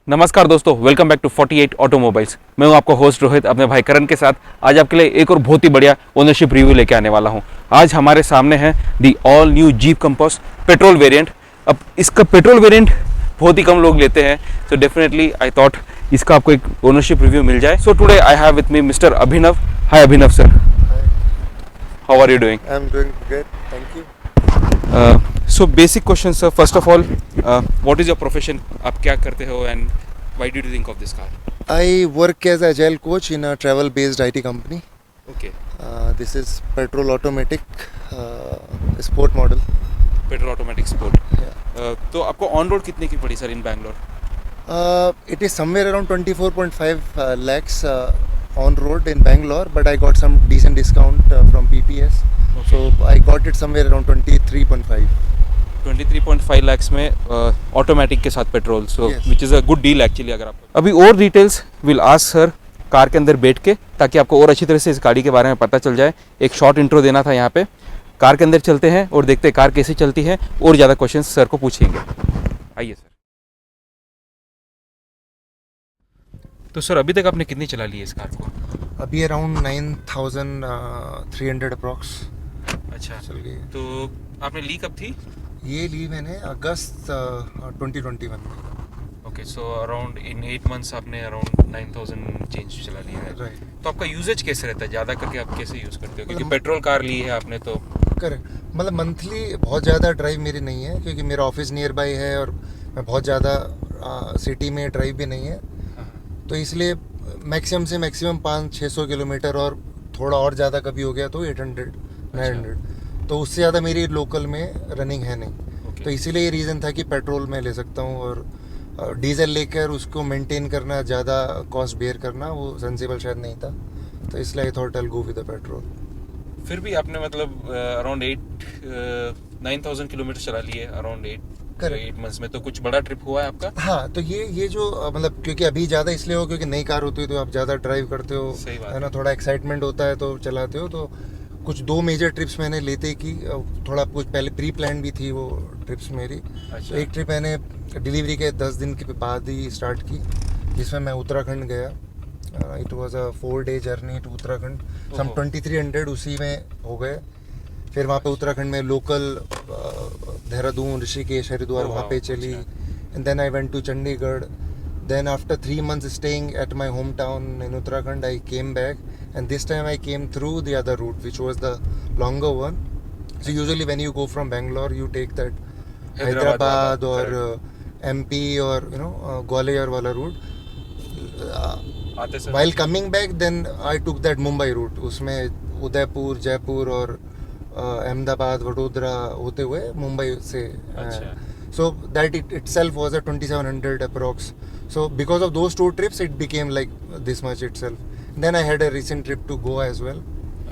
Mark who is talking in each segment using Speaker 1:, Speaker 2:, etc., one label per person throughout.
Speaker 1: नमस्कार दोस्तों, welcome back to 48 automobiles. मैं हूं आपका होस्ट रोहित, अपने भाई करण के साथ आज आपके लिए एक और बहुत ही बढ़िया ओनरशिप रिव्यू लेके आने वाला हूं। आज हमारे सामने है the all new jeep compass petrol variant. अब इसका पेट्रोल वेरिएंट बहुत ही कम लोग लेते हैं, सो डेफिनेटली आई थॉट इसका आपको एक ओनरशिप रिव्यू मिल जाए। So today I have with me mister Abhinav. Hi Abhinav sir, how are you doing?
Speaker 2: I'm doing good, thank you.
Speaker 1: So basic question sir, first of all what is your profession? आप क्या करते हो and why did you think of this car?
Speaker 2: I work as agile coach in a travel-based IT company.
Speaker 1: Okay,
Speaker 2: This is petrol automatic sport model.
Speaker 1: Petrol automatic sport.
Speaker 2: Yeah.
Speaker 1: तो आपको on road कितने की पड़ी sir in Bangalore?
Speaker 2: It is somewhere around 24.5 lakhs on road in Bangalore, but I got some decent discount from PPS. So I got it somewhere around 23.5.
Speaker 1: 23.5 lakhs में automatic के साथ petrol, so
Speaker 2: Yes.
Speaker 1: Which is a good deal actually. अगर आप अभी और details will ask sir car के अंदर बैठ के, ताकि आपको और अच्छी तरह से इस गाड़ी के बारे में पता चल जाए। एक शॉर्ट इंट्रो देना था यहाँ पे। कार के अंदर चलते हैं और देखते हैं कार कैसी चलती है, और ज़्यादा क्वेश्चंस सर को पूछेंगे। आइए सर। तो सर अभी तक आपने कितनी चला ली है इस कार को?
Speaker 2: अभी अराउंड 9,300 अप्रॉक्स
Speaker 1: अच्छा,
Speaker 2: चल गई है।
Speaker 1: तो आपने ली कब थी?
Speaker 2: ये ली मैंने अगस्त 2021 में।
Speaker 1: Okay, so around in 8 months आपने अराउंड 9,000 चेंज चला लिया है।
Speaker 2: राइट,
Speaker 1: तो आपका यूजेज कैसे रहता है? ज़्यादा करके आप कैसे यूज़ करते हो? क्योंकि
Speaker 2: मतलब-
Speaker 1: पेट्रोल कार ली है आपने तो।
Speaker 2: करेक्ट। मतलब मंथली बहुत ज़्यादा ड्राइव मेरी नहीं है, क्योंकि मेरा ऑफिस नियर बाई है और मैं बहुत ज़्यादा सिटी में ड्राइव भी नहीं है, तो इसलिए मैक्सिमम से मैक्सिमम 500-600 किलोमीटर, और थोड़ा और ज़्यादा कभी हो गया तो 800-900, तो उससे ज़्यादा मेरी लोकल में रनिंग है नहीं।
Speaker 1: ओके।
Speaker 2: तो इसीलिए ये रीज़न था कि पेट्रोल में ले सकता हूँ, और डीजल लेकर उसको मेंटेन करना, ज़्यादा कॉस्ट बेयर करना वो सेंसिबल शायद नहीं था, तो इसलिए I thought I will go with the petrol.
Speaker 1: फिर भी आपने मतलब अराउंड 9,000 किलोमीटर चला लिए अराउंड 8 मंथ्स में, तो कुछ बड़ा ट्रिप हुआ है आपका?
Speaker 2: हाँ, तो ये जो मतलब क्योंकि अभी ज़्यादा इसलिए हो क्योंकि नई कार होती है तो आप ज़्यादा ड्राइव करते हो,
Speaker 1: सही बात
Speaker 2: है ना, थोड़ा एक्साइटमेंट होता है तो चलाते हो। तो कुछ 2 मेजर ट्रिप्स मैंने लेते की, थोड़ा कुछ पहले प्री प्लान भी थी वो ट्रिप्स मेरी।
Speaker 1: अच्छा।
Speaker 2: तो एक ट्रिप मैंने डिलीवरी के 10 दिन के बाद ही स्टार्ट की, जिसमें मैं उत्तराखंड गया। It was a 4-day journey to Uttarakhand, some
Speaker 1: ओहो।
Speaker 2: 2300 उसी में हो गए। फिर वहाँ पे उत्तराखंड में लोकल देहरादून, ऋषिकेश, हरिद्वार
Speaker 1: ओह,
Speaker 2: वहाँ पे
Speaker 1: वाह,
Speaker 2: चली।
Speaker 1: अच्छा।
Speaker 2: And then I went to Chandigarh. Then after 3 months staying at my hometown in Uttarakhand, I came back, and this time I came through the other route, which was the longer one. So usually when you go from Bangalore, you take that Hyderabad or MP or Gwalior wala route.
Speaker 1: आते sir.
Speaker 2: While coming back, then I took that Mumbai route. उसमें उदयपुर, जयपुर और अहमदाबाद, वडोदरा होते हुए मुंबई से।
Speaker 1: अच्छा।
Speaker 2: So that itself was a 2,700 approx. So because of those 2 trips, it became like this much itself. Then I had a recent trip to Goa as well.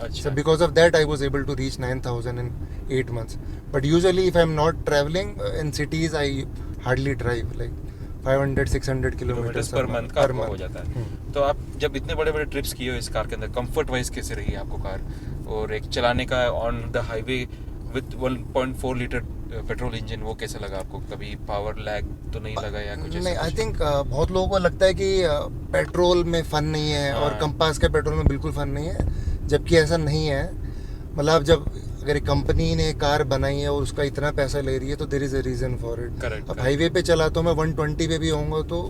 Speaker 1: अच्छा।
Speaker 2: So because of that, I was able to reach 9,000 in 8 months. But usually, if I'm not traveling in cities, I hardly drive like 500-600
Speaker 1: kilometres
Speaker 2: kilometers
Speaker 1: per month का
Speaker 2: per
Speaker 1: आपका हो
Speaker 2: month.
Speaker 1: जाता है। तो आप जब इतने बड़े बड़े ट्रिप्स किए हो इस कार के अंदर, कंफर्ट वाइज कैसे रही है आपको कार? और एक चलाने का on the highway with 1.4 litre petrol engine, वो कैसा लगा आपको? कभी पावर लैग तो नहीं लगा या कुछ ऐसा?
Speaker 2: नहीं, आई थिंक बहुत लोगों को लगता है कि पेट्रोल में फन नहीं है, और
Speaker 1: हाँ।
Speaker 2: कंपास के पेट्रोल में बिल्कुल फन नहीं है, जबकि ऐसा नहीं है। मतलब जब अगर एक कंपनी ने कार बनाई है और उसका इतना पैसा ले रही है, तो there is a reason for it.
Speaker 1: Correct,
Speaker 2: अब हाईवे पे चलाता हूँ मैं 120 पे भी होऊंगा तो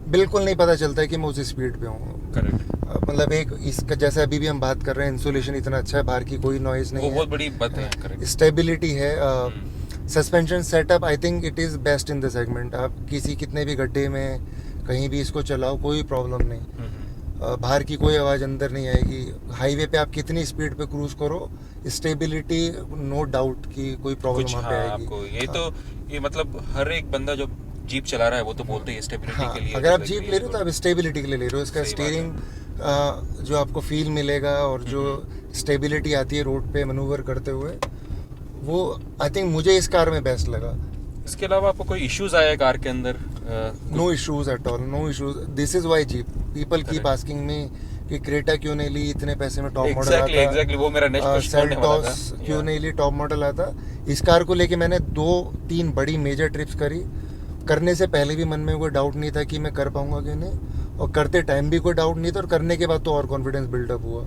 Speaker 2: बिल्कुल नहीं पता चलता है कि मैं उस स्पीड पे हूँ।
Speaker 1: करेक्ट।
Speaker 2: मतलब एक इसका जैसे अभी भी हम बात कर रहे हैं, इंसुलेशन इतना अच्छा है, बाहर की कोई नॉइज
Speaker 1: वो
Speaker 2: नहीं
Speaker 1: बहुत
Speaker 2: है,
Speaker 1: बड़ी बात है। करेक्ट।
Speaker 2: स्टेबिलिटी है, suspension setup I think it is best in the segment. आप किसी कितने भी गड्ढे में कहीं भी इसको चलाओ, कोई प्रॉब्लम नहीं। बाहर की कोई आवाज़ अंदर नहीं आएगी। हाईवे पे आप कितनी स्पीड पे क्रूज करो, स्टेबिलिटी नो डाउट कि कोई प्रॉब्लम
Speaker 1: कुछ
Speaker 2: वहाँ पे
Speaker 1: हाँ,
Speaker 2: आएगी।
Speaker 1: आपको ये तो ये मतलब हर एक बंदा जो जीप चला रहा है वो तो बोलते हैं स्टेबिलिटी
Speaker 2: हाँ,
Speaker 1: के लिए।
Speaker 2: अगर आप जीप ले रहे हो तो आप स्टेबिलिटी के लिए ले रहे हो। इसका
Speaker 1: सही बात है।
Speaker 2: स्टीयरिंग जो आपको फील मिलेगा, और जो स्टेबिलिटी आती है रोड पे मनूवर करते हुए, वो आई थिंक मुझे इस कार में बेस्ट लगा।
Speaker 1: इसके अलावा आपको कोई इश्यूज आया कार के अंदर?
Speaker 2: No issues at all, no issues. This is why Jeep people keep
Speaker 1: Correct.
Speaker 2: Asking me कि क्रेटा क्यों नहीं ली, इतने पैसे में टॉप मॉडल आता।
Speaker 1: एग्जैक्टली वो मेरा नेक्स्ट क्वेश्चन होने वाला
Speaker 2: सेल्टॉस
Speaker 1: था।
Speaker 2: क्यों नहीं ली, टॉप मॉडल आता। इस कार को लेके मैंने 2-3 बड़ी मेजर ट्रिप्स करी, करने से पहले भी मन में कोई डाउट नहीं था कि मैं कर पाऊंगा कि नहीं, और करते टाइम भी कोई डाउट नहीं था, और करने के बाद तो और कॉन्फिडेंस बिल्डअप हुआ।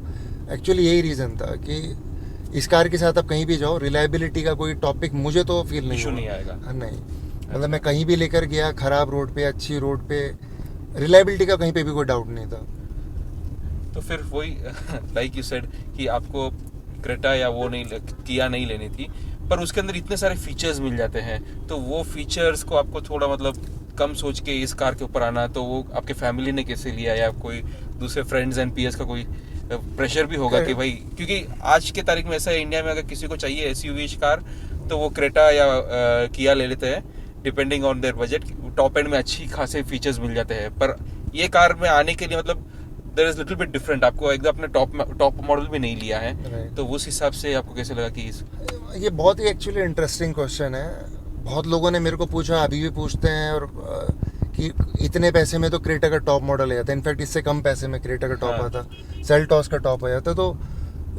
Speaker 2: एक्चुअली यही रीज़न था कि इस कार के साथ आप कहीं भी जाओ, रिलायबिलिटी का कोई टॉपिक मुझे तो फील नहीं
Speaker 1: इशू
Speaker 2: हुआ।
Speaker 1: नहीं आएगा।
Speaker 2: हाँ, नहीं, मतलब मैं कहीं भी लेकर गया, ख़राब रोड पे, अच्छी रोड पे, रिलायबिलिटी का कहीं पे भी कोई डाउट नहीं था।
Speaker 1: तो फिर वही लाइक यू सेड कि आपको क्रेटा या वो नहीं, किया नहीं लेनी थी, पर उसके अंदर इतने सारे फीचर्स मिल जाते हैं, तो वो फीचर्स को आपको थोड़ा मतलब कम सोच के इस कार के ऊपर आना, तो वो आपके फैमिली ने कैसे लिया, या कोई दूसरे फ्रेंड्स एंड पीयर्स का कोई प्रेशर भी होगा कि भाई, क्योंकि आज के तारीख में ऐसा है इंडिया में, अगर किसी को चाहिए एसयूवी कार तो वो क्रेटा या किया ले लेते हैं, depending on their budget. Top and में अच्छी खासे फीचर्स मिल जाते हैं, पर ये कार में आने के लिए मतलब there is little bit different. आपको एकदम अपने टॉप मॉडल भी नहीं लिया है,
Speaker 2: Right.
Speaker 1: तो उस हिसाब से आपको कैसे लगा कि
Speaker 2: ये बहुत ही एक्चुअली इंटरेस्टिंग क्वेश्चन है। बहुत लोगों ने मेरे को पूछा, अभी भी पूछते हैं, और कि इतने पैसे में तो क्रेटा का टॉप मॉडल आ जाता है। इनफैक्ट इससे कम पैसे में क्रेटा का टॉप
Speaker 1: हाँ।
Speaker 2: आता, सेल्टॉस का टॉप आ जाता। तो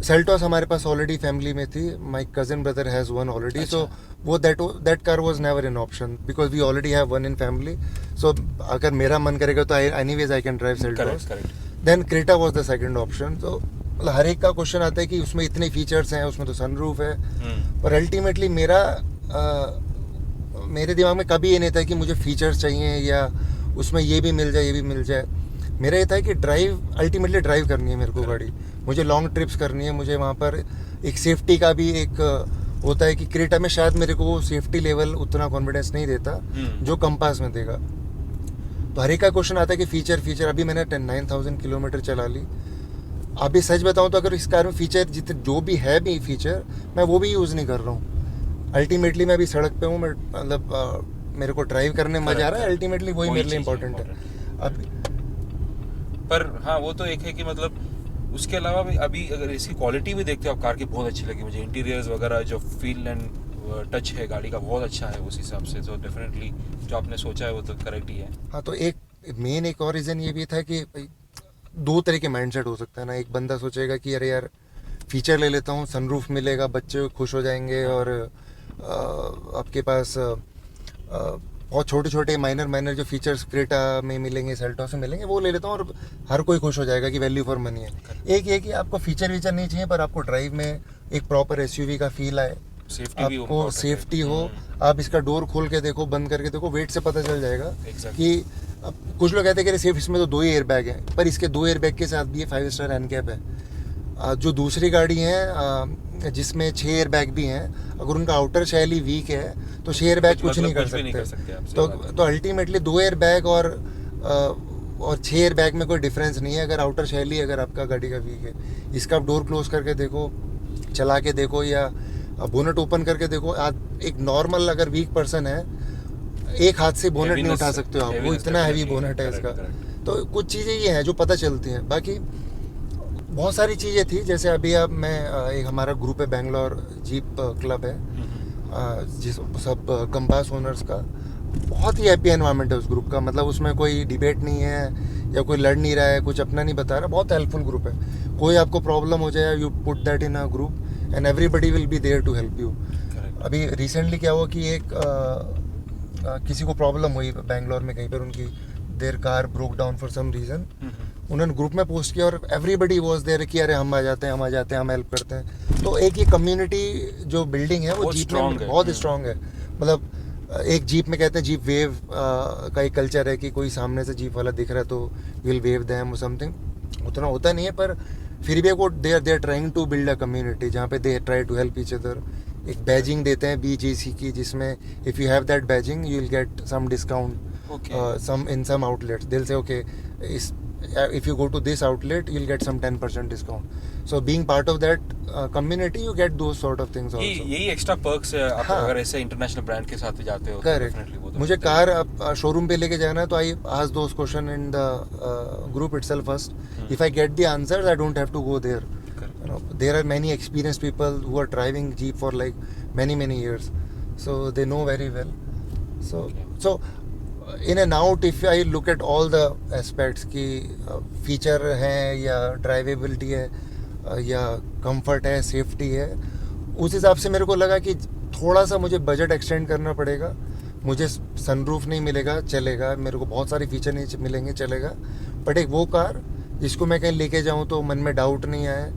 Speaker 2: सेल्टॉस हमारे पास ऑलरेडी फैमिली में थी, my cousin brother has one already, so वो that car was never an option because we already have one in family. So अगर मेरा मन करेगा तो anyways I can drive Seltos.
Speaker 1: Correct.
Speaker 2: Then Creta was the second option. तो मतलब हर एक का क्वेश्चन आता है कि उसमें इतने फीचर्स हैं, उसमें तो सनरूफ है, पर अल्टीमेटली मेरे दिमाग में कभी ये नहीं था कि मुझे फीचर्स चाहिए या उसमें ये भी मिल जाए, ये भी मिल जाए। मेरा ये था कि अल्टीमेटली ड्राइव करनी है मेरे को गाड़ी, मुझे लॉन्ग ट्रिप्स करनी है, मुझे वहाँ पर एक सेफ्टी का भी एक होता है कि क्रेटा में शायद मेरे को वो सेफ्टी लेवल उतना कॉन्फिडेंस नहीं देता जो कंपास में देगा। तो हर एक का क्वेश्चन आता है कि फीचर अभी मैंने 9,000 किलोमीटर चला ली। अभी सच बताऊं तो अगर इस कार में फीचर जितने जो भी है भी फीचर, मैं वो भी यूज़ नहीं कर रहा हूँ। अल्टीमेटली मैं अभी सड़क पे हूँ, मैं मतलब मेरे को ड्राइव करने में मजा आ रहा है, अल्टीमेटली वही मेरे लिए इम्पोर्टेंट है। अब
Speaker 1: पर हाँ, वो तो एक है कि मतलब उसके अलावा भी अभी अगर इसकी क्वालिटी भी देखते हो आप, कार की बहुत अच्छी लगी मुझे, इंटीरियर्स वगैरह जो फील एंड टच है गाड़ी का बहुत अच्छा है उस हिसाब से। तो डेफिनेटली जो आपने सोचा है वो तो करेक्ट ही है।
Speaker 2: हाँ, तो एक और रीज़न ये भी था कि भाई दो तरह के माइंडसेट हो सकता है ना। एक बंदा सोचेगा कि अरे यार फीचर ले लेता हूँ, सनरूफ मिलेगा, बच्चे खुश हो जाएंगे, और आपके पास बहुत छोटे छोटे माइनर जो फीचर्स क्रेटा में मिलेंगे, सेल्टॉस में मिलेंगे, वो ले लेता हूँ और हर कोई खुश हो जाएगा कि वैल्यू फॉर मनी है। एक ये कि आपको फीचर नहीं चाहिए, पर आपको ड्राइव में एक प्रॉपर एसयूवी का फील आए,
Speaker 1: सेफ्टी भी
Speaker 2: आपको सेफ्टी हो, आप इसका डोर खोल के देखो, बंद करके देखो, वेट से पता चल जाएगा कि अब कुछ लोग कहते हैं कि सिर्फ इसमें तो 2 ही एयर बैग हैं, पर इसके 2 एयर बैग के साथ भी ये 5 स्टार एनकैप है। जो दूसरी गाड़ी है जिसमें 6 एयर बैग भी हैं, अगर उनका आउटर शैल ही वीक है तो 6 एयर बैग कुछ नहीं कर सकते। तो अल्टीमेटली 2 एयर बैग और 6 एयर बैग में कोई डिफरेंस नहीं है अगर आउटर शैल ही अगर आपका गाड़ी का वीक है। इसका आप डोर क्लोज करके देखो, चला के देखो, या बोनट ओपन करके देखो। आप एक नॉर्मल अगर वीक पर्सन है, एक हाथ से बोनट नहीं उठा सकते हो आप, वो इतना हैवी बोनट है इसका। तो कुछ चीज़ें ये हैं जो पता चलती हैं। बाकी बहुत सारी चीज़ें थी, जैसे अभी एक हमारा ग्रुप है, बेंगलोर जीप क्लब है, जिस सब कंपास ओनर्स का। बहुत ही हैप्पी एनवायरनमेंट है उस ग्रुप का, मतलब उसमें कोई डिबेट नहीं है या कोई लड़ नहीं रहा है, कुछ अपना नहीं बता रहा। बहुत हेल्पफुल ग्रुप है। कोई आपको प्रॉब्लम हो जाए, you put that in a group and everybody will be there to help you. अभी रिसेंटली क्या हुआ कि किसी को प्रॉब्लम हुई बेंगलोर में कहीं पर, उनकी their car broke down for some reason, उन्होंने ग्रुप में पोस्ट किया और एवरीबडी वाज देयर कि अरे हम आ जाते हैं, हम हेल्प करते हैं। तो एक ये कम्युनिटी जो बिल्डिंग है वो जीप में बहुत स्ट्रांग है। मतलब एक जीप में कहते हैं जीप वेव का एक कल्चर है कि कोई सामने से जीप वाला दिख रहा है तो विल वेव देम और समथिंग। उतना होता नहीं है, पर फिर भी वो they are trying to build a community जहाँ पे they try to help each other. एक बैजिंग देते हैं BJC की, जिसमें if you have that badging you will get some discount some in some outlets. They'll say okay, if you go to this outlet you'll get some 10% discount. So being part of that community you get those sort of things also.
Speaker 1: यही extra perks है आप अगर ऐसे international brand के साथ जाते हो।
Speaker 2: Correct. मुझे कार शोरूम पे लेके जाना है तो आई ask those question in the group itself first. If I get the answers I don't have to go there. You know, there are many experienced people who are driving Jeep for like many years, so they know very well. So in and out, if I look at all the aspects कि feature है या drivability है या comfort है, safety है, उस हिसाब से मेरे को लगा कि थोड़ा सा मुझे बजट एक्सटेंड करना पड़ेगा। मुझे सनरूफ नहीं मिलेगा चलेगा, मेरे को बहुत सारे फीचर नहीं मिलेंगे चलेगा, बट एक वो कार जिसको मैं कहीं लेके जाऊँ तो मन में डाउट नहीं आए,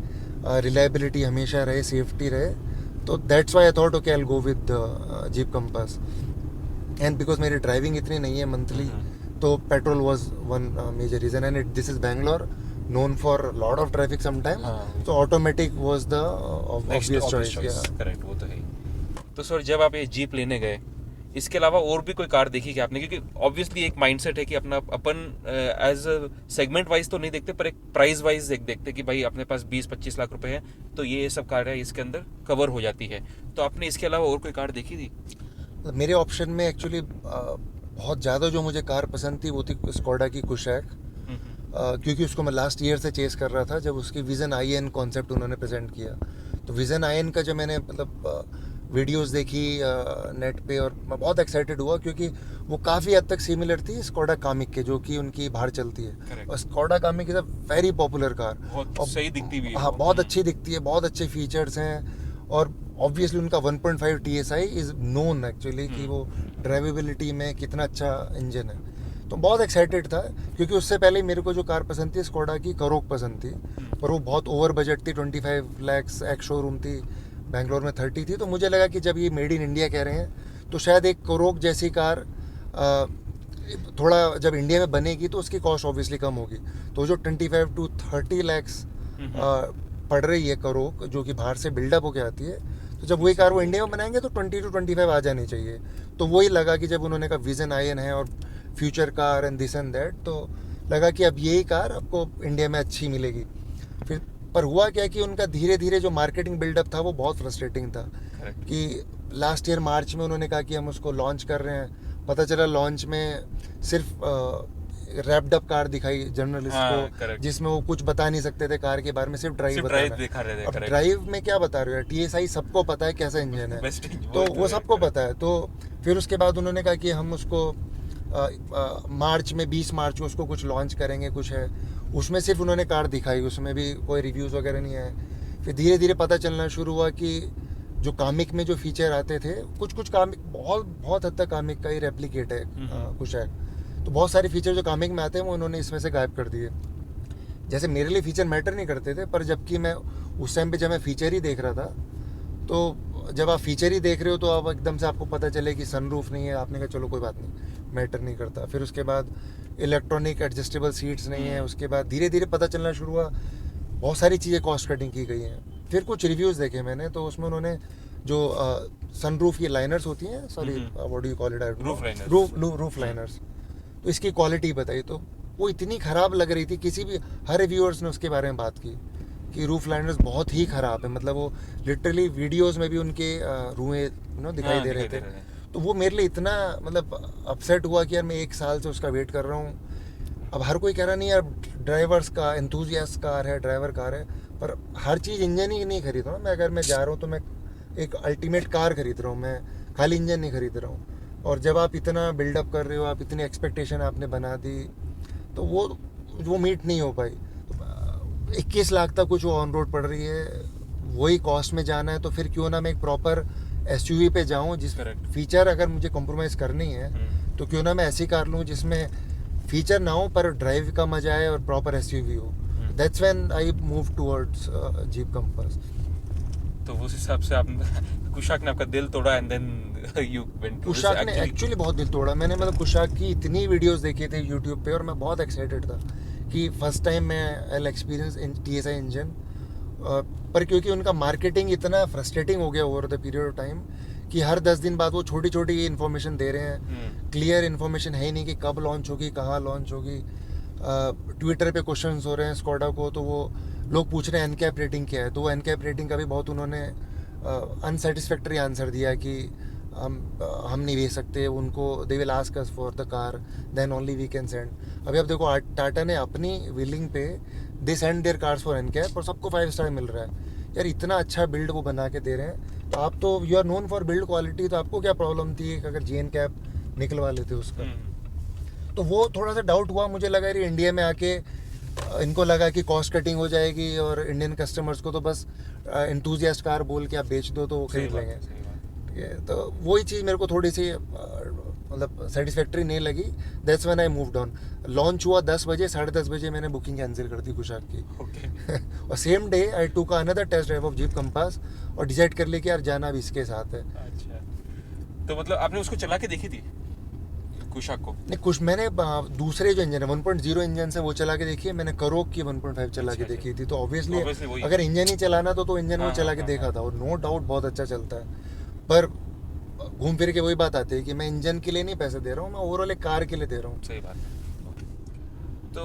Speaker 2: रिलायबिलिटी हमेशा रहे, सेफ्टी रहे, तो that's why I thought okay I will go with Jeep Compass. And because मेरी ड्राइविंग इतनी नहीं है मंथली, तो petrol was one major reason, and this is Bangalore known for lot of traffic sometime, so automatic was the obvious choice.
Speaker 1: Correct, वो तो है। तो sir जब आप ये जीप लेने गए, इसके अलावा और भी कोई कार देखी क्या आपने? क्योंकि ऑब्वियसली एक माइंडसेट है कि अपन एज सेगमेंट वाइज तो नहीं देखते, पर एक प्राइस वाइज देखते कि भाई अपने पास 20-25 लाख रुपए है तो ये सब कार है इसके अंदर कवर हो जाती है। तो आपने इसके अलावा और कोई कार देखी थी?
Speaker 2: मेरे ऑप्शन में एक्चुअली बहुत ज़्यादा जो मुझे कार पसंद थी वो थी स्कोडा की कुशैक, क्योंकि उसको मैं लास्ट ईयर से चेस कर रहा था जब उसकी विज़न IN कॉन्सेप्ट उन्होंने प्रेजेंट किया। तो विज़न IN का जब मैंने मतलब वीडियोस देखी नेट पे, और मैं बहुत एक्साइटेड हुआ क्योंकि वो काफ़ी हद तक सिमिलर थी स्कोडा कामिक के, जो कि उनकी बाहर चलती है।
Speaker 1: Correct.
Speaker 2: और Skoda comic is a very popular car,
Speaker 1: बहुत सही दिखती भी है।
Speaker 2: हाँ, बहुत अच्छी दिखती है, बहुत अच्छे फीचर्स हैं, और ऑब्वियसली उनका 1.5 TSI इज़ नोन एक्चुअली कि वो ड्राइवेबिलिटी में कितना अच्छा इंजन है। तो बहुत एक्साइटेड था क्योंकि उससे पहले मेरे को जो कार पसंद थी स्कोडा की करोक पसंद थी, पर वो बहुत ओवर बजट थी, 25 लाख, एक शोरूम थी बेंगलोर में 30 थी। तो मुझे लगा कि जब ये मेड इन इंडिया कह रहे हैं तो शायद एक करोक जैसी कार थोड़ा जब इंडिया में बनेगी तो उसकी कॉस्ट ऑब्वियसली कम होगी। तो जो 25 to 30 lakhs पड़ रही है करोक, जो कि बाहर से बिल्डअप होके आती है, तो जब वही कार वो इंडिया में बनाएंगे तो 20 to 25 आ जानी चाहिए। तो वही लगा कि जब उन्होंने कहा विजन IN है और future car and this and that, तो लगा कि अब यही कार आपको इंडिया में अच्छी मिलेगी। फिर पर हुआ क्या कि उनका धीरे धीरे जो मार्केटिंग बिल्डअप था वो बहुत फ्रस्ट्रेटिंग था।
Speaker 1: Correct.
Speaker 2: कि लास्ट ईयर मार्च में उन्होंने कहा कि हम उसको लॉन्च कर रहे हैं, पता चला लॉन्च में सिर्फ रैप्ड अप कार दिखाई जर्नलिस्ट को,
Speaker 1: correct.
Speaker 2: जिसमें वो कुछ बता नहीं सकते थे कार के बारे में, सिर्फ ड्राइव बता रहे
Speaker 1: दिखा रहे थे।
Speaker 2: अब
Speaker 1: correct.
Speaker 2: ड्राइव में क्या बता रहे हो? TSI सबको पता है कैसा इंजन है,
Speaker 1: Best engine,
Speaker 2: तो वो
Speaker 1: है,
Speaker 2: सबको
Speaker 1: correct.
Speaker 2: पता है। तो फिर उसके बाद उन्होंने कहा कि हम उसको मार्च में 20 मार्च को उसको कुछ लॉन्च करेंगे, कुछ है उसमें सिर्फ उन्होंने कार दिखाई, उसमें भी कोई रिव्यूज़ वगैरह नहीं आए। फिर धीरे धीरे पता चलना शुरू हुआ कि जो कामिक में जो फीचर आते थे, कुछ कामिक बहुत हद तक कामिक का ही रेप्लिकेट है कुछ है, तो बहुत सारे फीचर जो कामिक में आते हैं वो उन्होंने इसमें से गायब कर दिए। जैसे मेरे लिए फीचर मैटर नहीं करते थे, पर जबकि मैं उस टाइम पे जब मैं फीचर ही देख रहा था, तो जब आप फीचर ही देख रहे हो तो आप एकदम से आपको पता चले कि सनरूफ नहीं है, आपने कहा चलो कोई बात नहीं, मैटर नहीं करता। फिर उसके बाद इलेक्ट्रॉनिक एडजस्टेबल सीट्स नहीं है, उसके बाद धीरे धीरे पता चलना शुरू हुआ बहुत सारी चीज़ें कॉस्ट कटिंग की गई हैं। फिर कुछ रिव्यूज़ देखे मैंने, तो उसमें उन्होंने जो सनरूफ की लाइनर्स होती हैं, sorry what do you call it, roof liners, तो इसकी क्वालिटी बताई, तो वो इतनी ख़राब लग रही थी। किसी भी हर रिव्यूअर्स ने उसके बारे में बात की कि रूफ लाइनर्स बहुत ही ख़राब है, मतलब वो लिटरली वीडियोस में भी उनके रुएं दिखाई दे रहे थे। तो वो मेरे लिए इतना मतलब अपसेट हुआ कि यार मैं 1 साल से उसका वेट कर रहा हूँ। अब हर कोई कह रहा नहीं यार ड्राइवर्स का एंथुजियास्ट कार है, ड्राइवर कार है, पर हर चीज़ इंजन ही नहीं खरीद रहा हूँ मैं। अगर मैं जा रहा हूँ तो मैं एक अल्टीमेट कार खरीद रहा हूँ, मैं खाली इंजन नहीं खरीद रहा हूँ। और जब आप इतना बिल्डअप कर रहे हो, आप इतनी एक्सपेक्टेशन आपने बना दी, तो वो मीट नहीं हो पाई। 21 लाख तक कुछ वो ऑन रोड पड़ रही है, वही कॉस्ट में जाना है, तो फिर क्यों ना मैं एक प्रॉपर SUV पे जाऊँ, जिस फीचर अगर मुझे कॉम्प्रोमाइज़ करनी है तो क्यों ना मैं ऐसी कार लूँ जिसमें फीचर ना हो पर ड्राइव का मजा आए और प्रॉपर SUV हो। That's when I move towards jeep compass.
Speaker 1: तो उस हिसाब से आप कुशाक ने आपका दिल तोड़ा and then you went to
Speaker 2: Kushaq ने एक्चुअली बहुत दिल तोड़ा। मैंने मतलब कुशाक की इतनी वीडियोस देखी थी यूट्यूब पे और मैं बहुत एक्साइटेड था कि फर्स्ट टाइम मैं I experience in TSI engine. पर क्योंकि उनका मार्केटिंग इतना फ्रस्ट्रेटिंग हो गया over the period of time कि हर 10 दिन बाद वो छोटी छोटी इन्फॉर्मेशन दे रहे हैं, क्लियर इन्फॉर्मेशन है ही नहीं कि कब लॉन्च होगी, कहाँ लॉन्च होगी। ट्विटर पे क्वेश्चंस हो रहे हैं स्कोडा को, तो वो लोग पूछ रहे हैं एनकैप रेटिंग क्या है, तो वो एनकैप रेटिंग का भी बहुत उन्होंने अनसेटिस्फैक्टरी आंसर दिया कि हम नहीं भेज सकते उनको, they will ask us for the car then only we can send. अभी आप देखो टाटा ने अपनी विलिंग पे they send their cars for NCAP और सबको 5 स्टार मिल रहा है। यार इतना अच्छा बिल्ड वो बना के दे रहे हैं, तो आप तो you are known for build quality, तो आपको क्या प्रॉब्लम थी कि अगर GN कैप निकलवा लेते उसका। तो वो थोड़ा सा डाउट हुआ, मुझे लगा यार इंडिया में आके इनको लगा कि कॉस्ट कटिंग हो जाएगी और इंडियन कस्टमर्स को तो बस एंथुजियास्ट कार बोल के आप बेच दो तो वो खरीद लेंगे। ठीक है, तो वही चीज़ मेरे को थोड़ी सी मतलब सेटिस्फैक्ट्री नहीं लगी, that's when I moved on. Launch हुआ 10 बजे, 10:30 बजे मैंने बुकिंग कैंसिल कर दी कुशाक की।
Speaker 1: ओके।
Speaker 2: और same day I took another test drive of Jeep Compass और डिसाइड कर लिया कि यार जाना भी इसके साथ है।
Speaker 1: अच्छा, तो मतलब आपने उसको चला के देखी थी कुशाक को?
Speaker 2: नहीं, कुछ मैंने दूसरे जो इंजन है 1.0 इंजन से वो चला के देखी है, मैंने करोक की 1.5 चला के
Speaker 1: अच्छा,
Speaker 2: देखी थी। तो ऑब्वियसली
Speaker 1: वही।
Speaker 2: अगर इंजन ही चलाना तो इंजन वो
Speaker 1: हाँ,
Speaker 2: चला
Speaker 1: हाँ,
Speaker 2: के
Speaker 1: हाँ,
Speaker 2: देखा
Speaker 1: हाँ।
Speaker 2: था, और नो डाउट बहुत अच्छा चलता है। पर घूम फिर के वही बात आती है कि मैं इंजन के लिए नहीं पैसे दे रहा हूँ, मैं ओवरऑल एक कार के लिए दे रहा हूँ।
Speaker 1: सही बात है। तो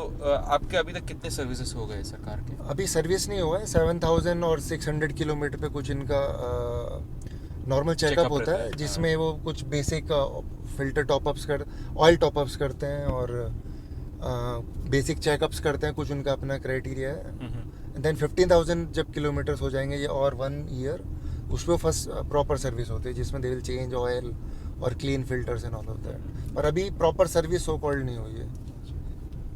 Speaker 1: आपके अभी तक कितने सर्विसेज हो गए सरकार के?
Speaker 2: अभी सर्विस नहीं हुआ है, 7,600 किलोमीटर पे कुछ इनका नॉर्मल चेकअप
Speaker 1: चेकअप
Speaker 2: होता
Speaker 1: रहता
Speaker 2: है,
Speaker 1: है,
Speaker 2: जिसमें
Speaker 1: हाँ।
Speaker 2: वो कुछ बेसिक फिल्टर टॉपअप्स कर ऑयल टॉपअप्स करते हैं, और बेसिक चेकअप्स करते हैं, कुछ उनका अपना क्राइटेरिया है। देन 15,000 जब किलोमीटर्स हो जाएंगे ये और 1 ईयर, उस पर फर्स्ट प्रॉपर सर्विस होती है, जिसमें दे विल चेंज ऑयल और क्लीन फिल्टर्स एंड ऑल होता है। पर अभी प्रॉपर सर्विस सो कॉल्ड नहीं हुई है।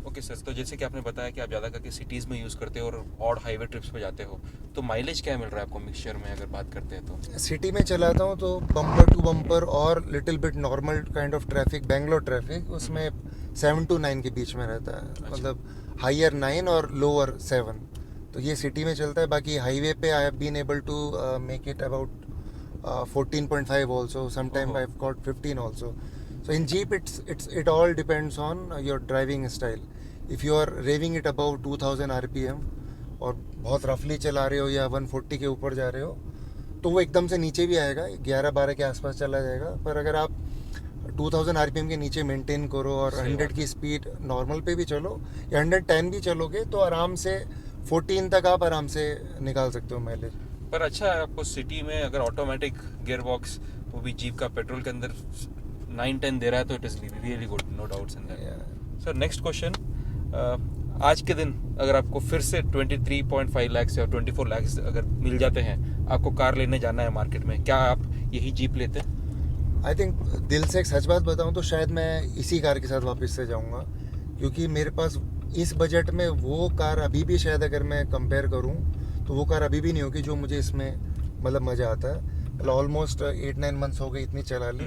Speaker 1: ओके सर, तो जैसे कि आपने बताया कि आप ज़्यादा करके सिटीज़ में यूज़ करते हो और ऑड हाईवे ट्रिप्स पे जाते हो, तो माइलेज क्या मिल रहा है आपको मिक्सचर में अगर बात करते हैं तो?
Speaker 2: सिटी में चलाता हूँ तो बम्पर टू बम्पर और little bit normal kind of traffic, Bangalore traffic, उसमें 7 to 9 के बीच में रहता है। मतलब हाइयर 9 और लोअर 7, तो ये सिटी में चलता है। बाकी हाईवे पे I have been able to make it about 14.5 also, sometime
Speaker 1: Oh.
Speaker 2: I've got 15 also. So in Jeep it all depends on your driving style. If you are raving it above 2000 RPM और बहुत रफली चला रहे हो या 140 के ऊपर जा रहे हो, तो वो एकदम से नीचे भी आएगा, 11-12 के आसपास चला जाएगा। पर अगर आप 2000 RPM के नीचे मेंटेन करो और
Speaker 1: सही
Speaker 2: 100
Speaker 1: बात
Speaker 2: की स्पीड नॉर्मल पे भी चलो या 110 भी चलोगे, तो आराम से 14 तक आप आराम से निकाल सकते हो माइलेज।
Speaker 1: पर अच्छा है आपको सिटी में अगर ऑटोमेटिक गियर बॉक्स, वो भी जीप का पेट्रोल के अंदर 9-10 दे रहा है, तो it is really good, no doubts in that. Sir next question, आज के दिन अगर आपको फिर से 23.5 लाख या 24 लाख अगर मिल जाते हैं, आपको कार लेने जाना है मार्केट में, क्या आप यही जीप लेते हैं?
Speaker 2: आई थिंक दिल से एक सच बात बताऊं तो शायद मैं इसी कार के साथ वापस से जाऊंगा, क्योंकि मेरे पास इस बजट में वो कार अभी भी, शायद अगर मैं कंपेयर करूं तो वो कार अभी भी नहीं होगी जो मुझे इसमें मतलब मज़ा आता है। मतलब ऑलमोस्ट 8-9 मंथ्स हो गए इतनी चला ली,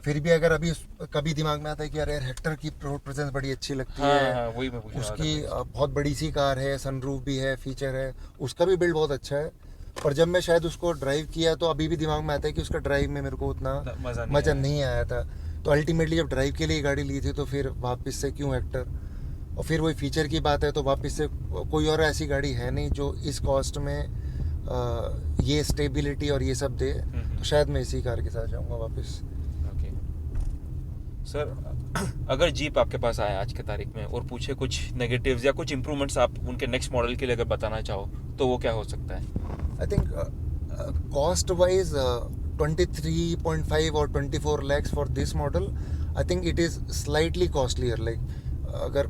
Speaker 2: फिर भी अगर अभी कभी दिमाग में आता है कि यार हेक्टर की रोड प्रेजेंस बड़ी अच्छी लगती है,
Speaker 1: हाँ, वही मैं पूछ रहा था।
Speaker 2: उसकी बहुत बड़ी सी कार है, सनरूफ भी है, फीचर है, उसका भी बिल्ड बहुत अच्छा है। पर जब मैं शायद उसको ड्राइव किया तो अभी भी दिमाग में आता है कि उसका ड्राइव में मेरे को उतना मज़ा नहीं आया था। तो अल्टीमेटली जब ड्राइव के लिए गाड़ी ली थी तो फिर वापस से क्यों हेक्टर, और फिर वही फीचर की बात है तो वापस से कोई और ऐसी गाड़ी है नहीं जो इस कॉस्ट में ये स्टेबिलिटी और ये सब दे, तो शायद मैं इसी कार के साथ जाऊँगा वापस।
Speaker 1: ओके सर, अगर जीप आपके पास आए आज के तारीख में और पूछे कुछ नेगेटिव्स या कुछ इंप्रूवमेंट्स आप उनके नेक्स्ट मॉडल के लिए अगर बताना चाहो, तो वो क्या हो सकता है?
Speaker 2: आई थिंक कॉस्ट वाइज 23.5 और 24 lakhs for this model, I think it is slightly costlier. Like अगर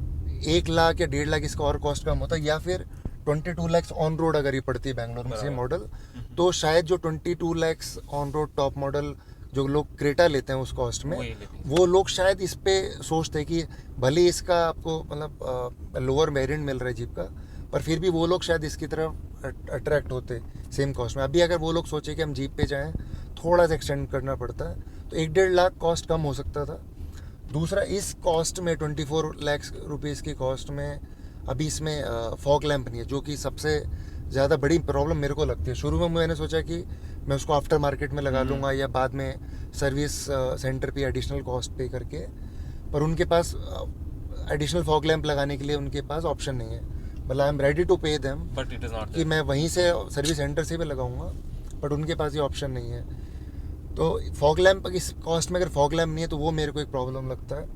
Speaker 2: 1 लाख या 1.5 लाख इसका और कॉस्ट कम होता, या फिर 22 lakhs ऑन रोड अगर ये पड़ती है बैंगलोर में से मॉडल, तो शायद जो 22 lakhs on road top model जो लोग क्रेटा लेते हैं उस कॉस्ट में, वो लोग शायद इस पे सोचते हैं कि भले इसका आपको मतलब लोअर वेरिएंट मिल रहा है जीप का, पर फिर भी वो लोग शायद इसकी तरफ अट्रैक्ट होते सेम कॉस्ट में। अभी अगर वो लोग सोचे कि हम जीप पे जाएं, थोड़ा सा एक्सटेंड करना पड़ता है, तो 1-1.5 लाख कॉस्ट कम हो सकता था। दूसरा, इस कॉस्ट में 24 लाख रुपीज़ की कॉस्ट में अभी इसमें फॉग लैंप नहीं है, जो कि सबसे ज़्यादा बड़ी प्रॉब्लम मेरे को लगती है। शुरू में मैंने सोचा कि मैं उसको आफ्टर मार्केट में लगा लूँगा या बाद में सर्विस सेंटर पे एडिशनल कॉस्ट पे करके, पर उनके पास एडिशनल फॉग लैंप लगाने के लिए उनके पास ऑप्शन नहीं है। मतलब I am ready to pay them,
Speaker 1: but it is not
Speaker 2: कि मैं वहीं से सर्विस सेंटर से भी लगाऊंगा, बट उनके पास ये ऑप्शन नहीं है। तो फॉग लैंप इस कॉस्ट में अगर फॉग लैंप नहीं है तो वो मेरे को एक प्रॉब्लम लगता है।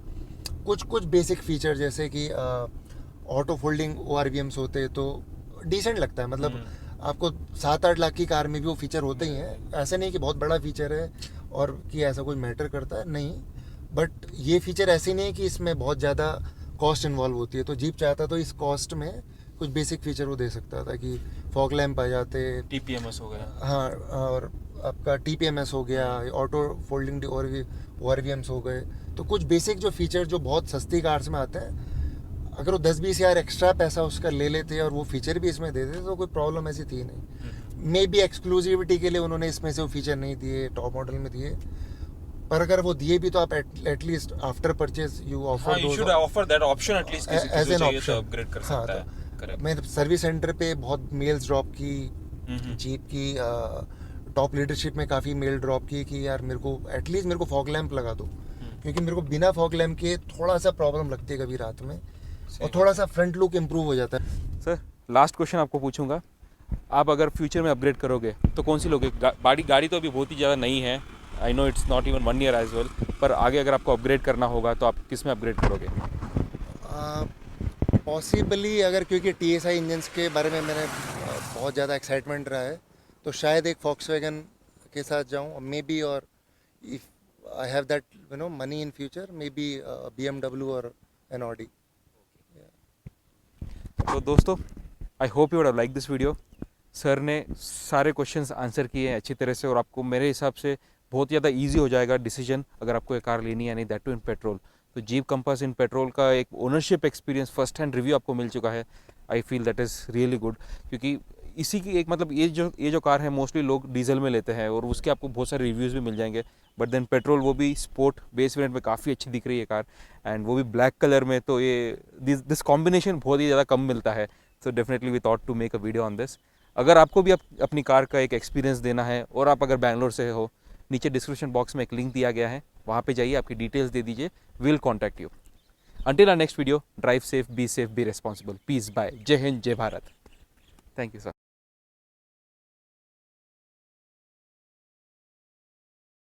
Speaker 2: कुछ बेसिक फीचर जैसे कि ऑटो फोल्डिंग ORVMs होते तो डिसेंट लगता है। मतलब आपको 7-8 लाख की कार में भी वो फीचर होते ही हैं, ऐसा नहीं कि बहुत बड़ा फीचर है और कि ऐसा कोई मैटर करता है, नहीं। बट ये फीचर ऐसे नहीं है कि इसमें बहुत ज़्यादा कॉस्ट इन्वॉल्व होती है। तो जीप चाहता तो इस कॉस्ट में कुछ बेसिक फीचर वो दे सकता था कि फॉग लैंप आ जाते,
Speaker 1: TPMS हो गया,
Speaker 2: हाँ, और आपका TPMS हो गया, ऑटो फोल्डिंग ORVMs हो गए। तो कुछ बेसिक जो फीचर जो बहुत सस्ती कार्स में आते हैं, अगर वो 10-20 हज़ार एक्स्ट्रा पैसा उसका ले लेते और वो फीचर भी इसमें दे देते तो कोई प्रॉब्लम ऐसी थी नहीं। मे बी एक्सक्लूसिविटी के लिए उन्होंने इसमें से वो फीचर नहीं दिए, टॉप मॉडल में दिए, पर अगर वो दिए भी तो आप एटलीस्ट आफ्टर परचेज यू
Speaker 1: हाँ,
Speaker 2: offer
Speaker 1: you should offer that option at least, किसी
Speaker 2: एज
Speaker 1: को
Speaker 2: एन
Speaker 1: चाहिए तो
Speaker 2: ऑप्शन।
Speaker 1: upgrade कर
Speaker 2: हाँ,
Speaker 1: सकता है।
Speaker 2: तो
Speaker 1: Correct.
Speaker 2: मैं सर्विस सेंटर पे बहुत मेल्स ड्रॉप की, जीप की, टॉप लीडरशिप में काफ़ी मेल ड्रॉप की कि यार मेरे को एटलीस्ट मेरे को फॉग लैंप लगा दो, क्योंकि मेरे को बिना फॉग लैंप के थोड़ा सा प्रॉब्लम लगती है कभी रात में, और थोड़ा सा फ्रंट लुक इम्प्रूव हो जाता है।
Speaker 1: सर लास्ट क्वेश्चन आपको पूछूंगा, आप अगर फ्यूचर में अपग्रेड करोगे तो कौन सी लोगे? गाड़ी तो अभी बहुत ही ज़्यादा नई है, I know it's not even 1 year age as, well आगे अगर आपको अपग्रेड करना होगा तो आप किस में अपग्रेड करोगे?
Speaker 2: पॉसिबली अगर, क्योंकि TSI इंजन्स के बारे में मैंने बहुत ज़्यादा एक्साइटमेंट रहा है, तो शायद एक फॉक्सवैगन के साथ जाऊँ मे बी, और if I have that money in future, may be BMW और एन Audi।
Speaker 1: तो दोस्तों, I hope you would have like this video. Sir ने सारे क्वेश्चंस आंसर किए हैं अच्छी तरह से, और आपको मेरे हिसाब से बहुत ज़्यादा इजी हो जाएगा डिसीजन अगर आपको एक कार लेनी है, नहीं दैट टू इन पेट्रोल। तो जीप कंपास इन पेट्रोल का एक ownership experience, first hand review आपको मिल चुका है। I feel that is really good, क्योंकि इसी की एक मतलब ये जो कार है मोस्टली लोग डीजल में लेते हैं, और उसके आपको बहुत सारे रिव्यूज़ भी मिल जाएंगे, बट देन पेट्रोल वो भी स्पोर्ट बेस वेरिएंट में काफ़ी अच्छी दिख रही है कार, एंड वो भी ब्लैक कलर में, तो ये दिस कॉम्बिनेशन बहुत ही ज़्यादा कम मिलता है। So definitely we thought to make a video on this. अगर आपको भी अपनी कार का एक एक्सपीरियंस देना है, और आप अगर बैंगलोर से हो, नीचे डिस्क्रिप्शन बॉक्स में एक लिंक दिया गया है, वहाँ पे जाइए, आपकी डिटेल्स दे दीजिए, will contact you. Until our next video, drive safe, be responsible. Peace, bye. Jai Hind, Jai Bharat. Thank you, sir.